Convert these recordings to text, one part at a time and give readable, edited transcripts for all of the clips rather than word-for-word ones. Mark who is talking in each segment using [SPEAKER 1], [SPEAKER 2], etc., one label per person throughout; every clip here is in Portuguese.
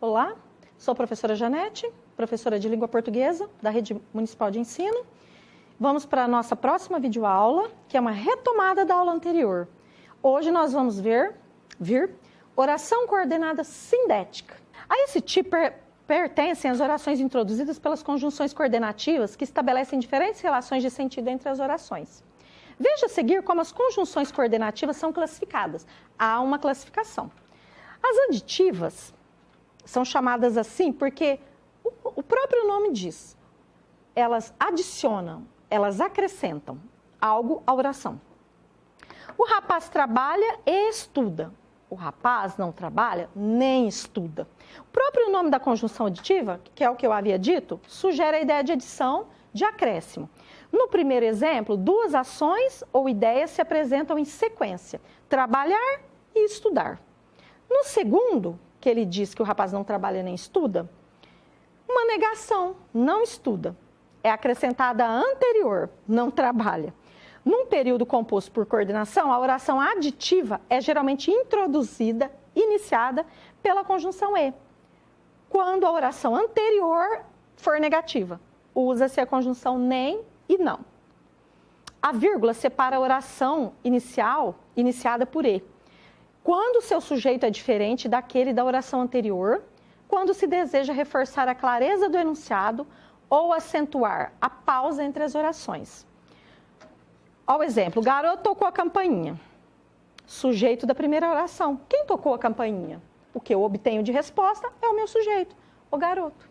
[SPEAKER 1] Olá, sou a professora Janete, professora de língua portuguesa da Rede Municipal de Ensino. Vamos para a nossa próxima videoaula, que é uma retomada da aula anterior. Hoje nós vamos ver oração coordenada sindética. A esse tipo pertencem as orações introduzidas pelas conjunções coordenativas que estabelecem diferentes relações de sentido entre as orações. Veja a seguir como as conjunções coordenativas são classificadas. Há uma classificação. As aditivas são chamadas assim porque o próprio nome diz. Elas adicionam, elas acrescentam algo à oração. O rapaz trabalha e estuda. O rapaz não trabalha nem estuda. O próprio nome da conjunção aditiva, que é o que eu havia dito, sugere a ideia de adição, de acréscimo. No primeiro exemplo, duas ações ou ideias se apresentam em sequência: trabalhar e estudar. No segundo, que ele diz que o rapaz não trabalha nem estuda, uma negação, não estuda. É acrescentada a anterior, não trabalha. Num período composto por coordenação, a oração aditiva é geralmente introduzida, iniciada pela conjunção e. Quando a oração anterior for negativa, usa-se a conjunção nem e não. A vírgula separa a oração inicial, iniciada por e. Quando o seu sujeito é diferente daquele da oração anterior, quando se deseja reforçar a clareza do enunciado ou acentuar a pausa entre as orações. Ao exemplo, o garoto tocou a campainha. Sujeito da primeira oração. Quem tocou a campainha? O que eu obtenho de resposta é o meu sujeito, o garoto.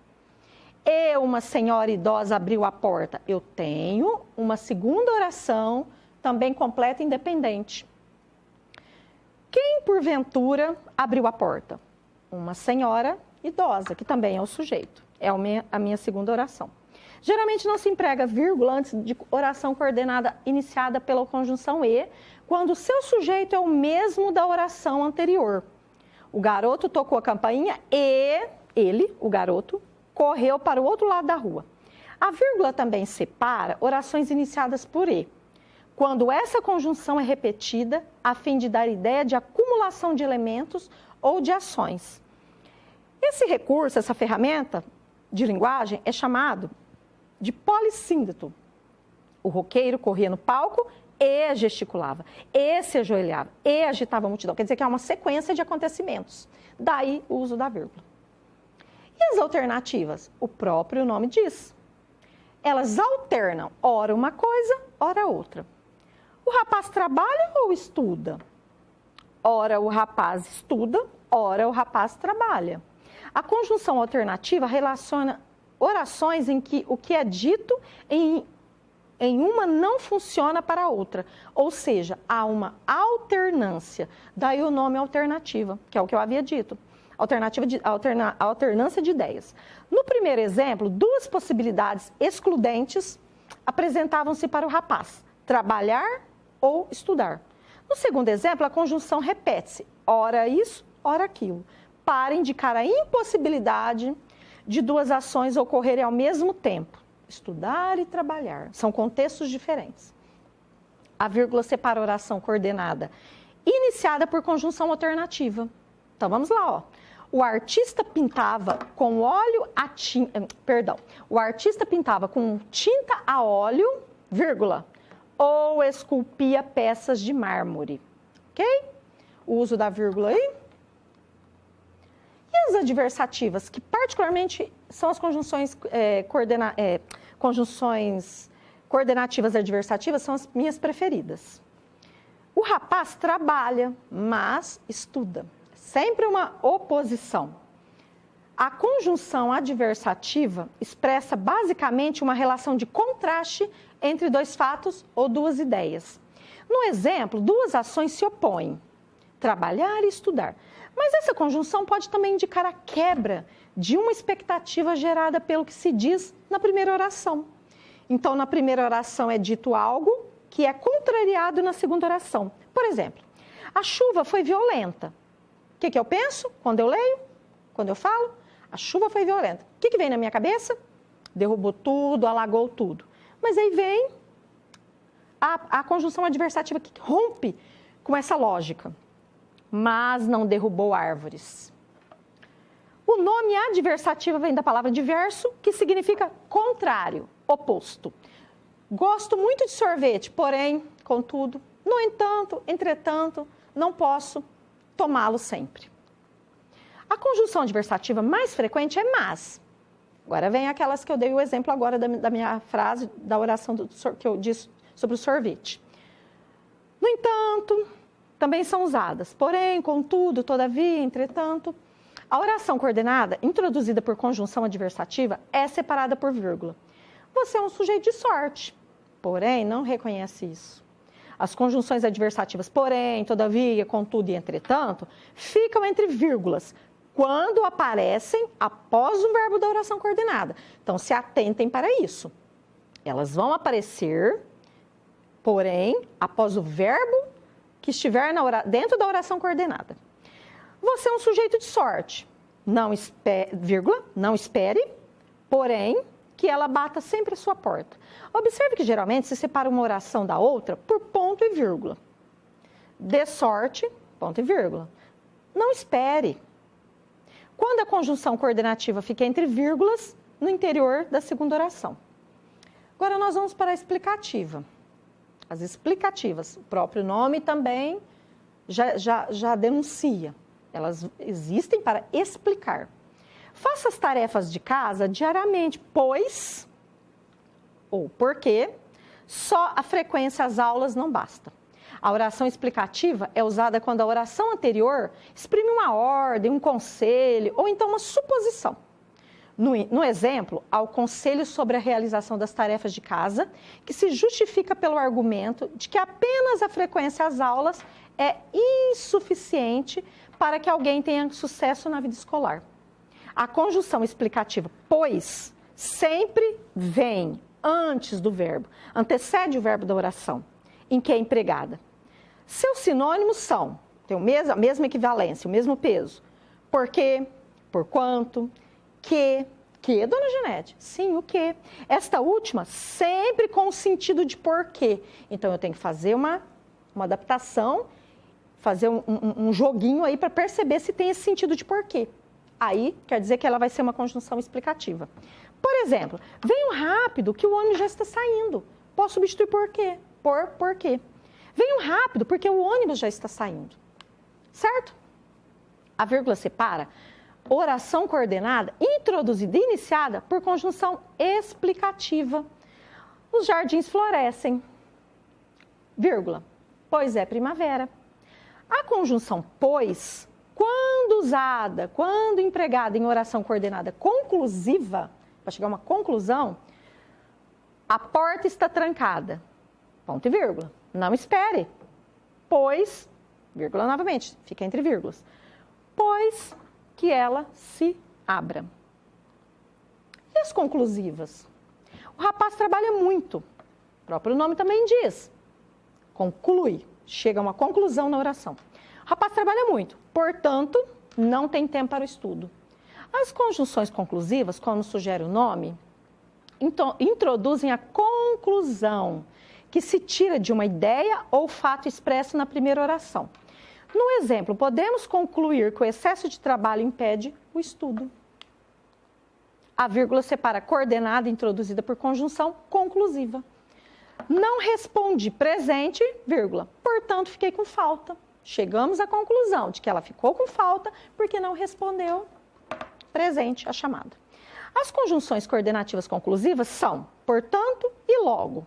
[SPEAKER 1] E uma senhora idosa abriu a porta. Eu tenho uma segunda oração, também completa e independente. Quem, porventura, abriu a porta? Uma senhora idosa, que também é o sujeito. É a minha segunda oração. Geralmente não se emprega vírgula antes de oração coordenada iniciada pela conjunção e, quando o seu sujeito é o mesmo da oração anterior. O garoto tocou a campainha e ele, o garoto, correu para o outro lado da rua. A vírgula também separa orações iniciadas por e, quando essa conjunção é repetida a fim de dar ideia de acumulação de elementos ou de ações. Esse recurso, essa ferramenta de linguagem é chamado de polissíndeto. O roqueiro corria no palco e gesticulava, e se ajoelhava, e agitava a multidão. Quer dizer que é uma sequência de acontecimentos. Daí o uso da vírgula. E as alternativas? O próprio nome diz. Elas alternam, ora uma coisa, ora outra. O rapaz trabalha ou estuda? Ora o rapaz estuda, ora o rapaz trabalha. A conjunção alternativa relaciona orações em que o que é dito em uma não funciona para a outra. Ou seja, há uma alternância. Daí o nome alternativa, que é o que eu havia dito. Alternância de ideias. No primeiro exemplo, duas possibilidades excludentes apresentavam-se para o rapaz: trabalhar ou estudar. No segundo exemplo, a conjunção repete-se, ora isso, ora aquilo, para indicar a impossibilidade de duas ações ocorrerem ao mesmo tempo. Estudar e trabalhar. São contextos diferentes. A vírgula separa a oração coordenada iniciada por conjunção alternativa. Então, vamos lá, ó. O artista pintava com óleo a tinta... O artista pintava com tinta a óleo, vírgula, ou esculpia peças de mármore. Ok? O uso da vírgula aí. E as adversativas, que particularmente são as conjunções coordenativas adversativas, são as minhas preferidas. O rapaz trabalha, mas estuda. Sempre uma oposição. A conjunção adversativa expressa basicamente uma relação de contraste entre dois fatos ou duas ideias. No exemplo, duas ações se opõem: trabalhar e estudar. Mas essa conjunção pode também indicar a quebra de uma expectativa gerada pelo que se diz na primeira oração. Então, na primeira oração é dito algo que é contrariado na segunda oração. Por exemplo, a chuva foi violenta. O que eu penso quando eu leio, quando eu falo? A chuva foi violenta. O que vem na minha cabeça? Derrubou tudo, alagou tudo. Mas aí vem a conjunção adversativa que rompe com essa lógica. Mas não derrubou árvores. O nome adversativa vem da palavra diverso, que significa contrário, oposto. Gosto muito de sorvete, porém, contudo, no entanto, entretanto, não posso tomá-lo sempre. A conjunção adversativa mais frequente é mas. Agora vem aquelas que eu dei o exemplo agora da minha frase, da oração que eu disse sobre o sorvete. No entanto, também são usadas, porém, contudo, todavia, entretanto. A oração coordenada, introduzida por conjunção adversativa, é separada por vírgula. Você é um sujeito de sorte, porém, não reconhece isso. As conjunções adversativas, porém, todavia, contudo e entretanto, ficam entre vírgulas, quando aparecem após o verbo da oração coordenada. Então, se atentem para isso. Elas vão aparecer, porém, após o verbo que estiver dentro da oração coordenada. Você é um sujeito de sorte. Não espere, porém, que ela bata sempre a sua porta. Observe que, geralmente, se separa uma oração da outra por ponto e vírgula. Dê sorte, ponto e vírgula. Não espere. Quando a conjunção coordenativa fica entre vírgulas, no interior da segunda oração. Agora, nós vamos para a explicativa. As explicativas, o próprio nome também já denuncia. Elas existem para explicar. Faça as tarefas de casa diariamente, pois, ou porque, só a frequência às aulas não basta. A oração explicativa é usada quando a oração anterior exprime uma ordem, um conselho ou então uma suposição. No exemplo, há o conselho sobre a realização das tarefas de casa, que se justifica pelo argumento de que apenas a frequência às aulas é insuficiente para que alguém tenha sucesso na vida escolar. A conjunção explicativa, pois, sempre vem antes do verbo, antecede o verbo da oração, em que é empregada. Seus sinônimos são, tem a mesma equivalência, o mesmo peso. Porque, por quanto, que, dona Janete? Sim, o que. Esta última, sempre com o sentido de porquê. Então, eu tenho que fazer uma adaptação, fazer um joguinho aí para perceber se tem esse sentido de porquê. Aí, quer dizer que ela vai ser uma conjunção explicativa. Por exemplo, venham rápido que o ônibus já está saindo. Posso substituir por quê? Por porquê. Venham rápido porque o ônibus já está saindo. Certo? A vírgula separa oração coordenada, introduzida e iniciada por conjunção explicativa. Os jardins florescem. Vírgula. Pois é primavera. A conjunção pois, quando usada, quando empregada em oração coordenada conclusiva, para chegar a uma conclusão, a porta está trancada. Ponto e vírgula. Não espere. Pois, vírgula novamente, fica entre vírgulas. Pois que ela se abra. E as conclusivas? O rapaz trabalha muito. O próprio nome também diz. Conclui. Chega a uma conclusão na oração. O rapaz trabalha muito, portanto, não tem tempo para o estudo. As conjunções conclusivas, como sugere o nome, introduzem a conclusão, que se tira de uma ideia ou fato expresso na primeira oração. No exemplo, podemos concluir que o excesso de trabalho impede o estudo. A vírgula separa coordenada introduzida por conjunção conclusiva. Não respondi presente, vírgula, portanto, fiquei com falta. Chegamos à conclusão de que ela ficou com falta porque não respondeu presente a chamada. As conjunções coordenativas conclusivas são portanto e logo.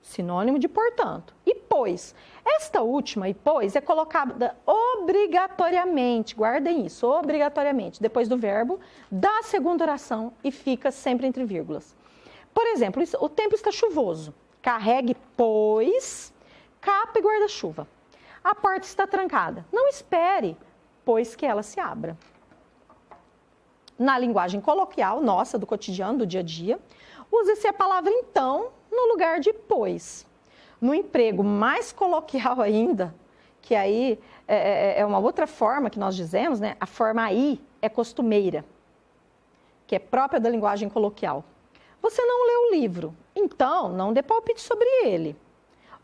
[SPEAKER 1] Sinônimo de portanto. E pois. Esta última, e pois, é colocada obrigatoriamente, guardem isso, obrigatoriamente, depois do verbo, da segunda oração e fica sempre entre vírgulas. Por exemplo, o tempo está chuvoso. Carregue, pois, capa e guarda-chuva. A porta está trancada. Não espere, pois que ela se abra. Na linguagem coloquial, nossa, do cotidiano, do dia a dia, usa-se a palavra então no lugar de pois. No emprego mais coloquial ainda, que aí é uma outra forma que nós dizemos, né? A forma aí é costumeira, que é própria da linguagem coloquial. Você não leu o livro, então não dê palpite sobre ele.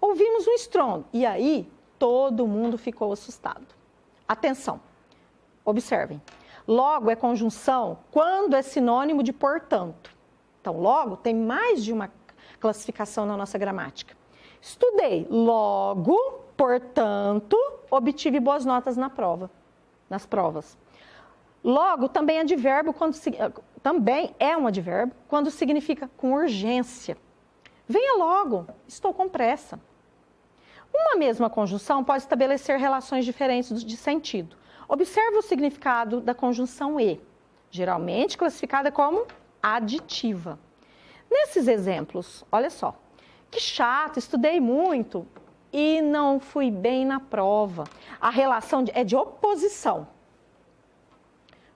[SPEAKER 1] Ouvimos um estrondo e aí todo mundo ficou assustado. Atenção, observem. Logo é conjunção quando é sinônimo de portanto. Então, logo tem mais de uma classificação na nossa gramática. Estudei, logo, portanto, obtive boas notas nas provas. Logo também é um advérbio quando significa com urgência. Venha logo, estou com pressa. Uma mesma conjunção pode estabelecer relações diferentes de sentido. Observe o significado da conjunção e, geralmente classificada como aditiva. Nesses exemplos, olha só, que chato, estudei muito e não fui bem na prova. A relação é de oposição,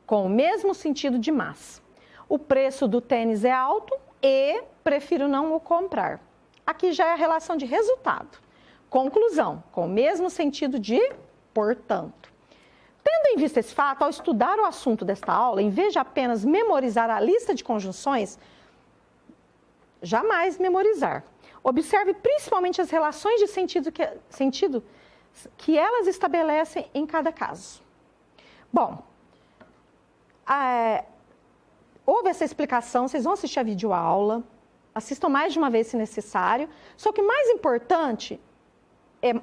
[SPEAKER 1] com o mesmo sentido de mas. O preço do tênis é alto e prefiro não o comprar. Aqui já é a relação de resultado. Conclusão, com o mesmo sentido de portanto. Tendo em vista esse fato, ao estudar o assunto desta aula, em vez de apenas memorizar a lista de conjunções, jamais memorizar. Observe principalmente as relações de sentido que elas estabelecem em cada caso. Bom, houve essa explicação, vocês vão assistir a videoaula, assistam mais de uma vez se necessário, só que o mais importante é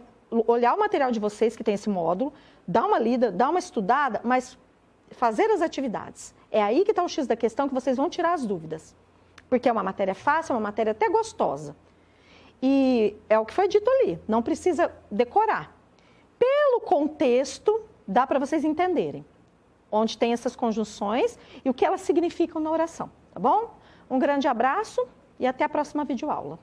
[SPEAKER 1] olhar o material de vocês que tem esse módulo, dar uma lida, dar uma estudada, mas fazer as atividades. É aí que está o X da questão, que vocês vão tirar as dúvidas. Porque é uma matéria fácil, é uma matéria até gostosa. E é o que foi dito ali, não precisa decorar. Pelo contexto, dá para vocês entenderem onde tem essas conjunções e o que elas significam na oração, tá bom? Um grande abraço e até a próxima videoaula.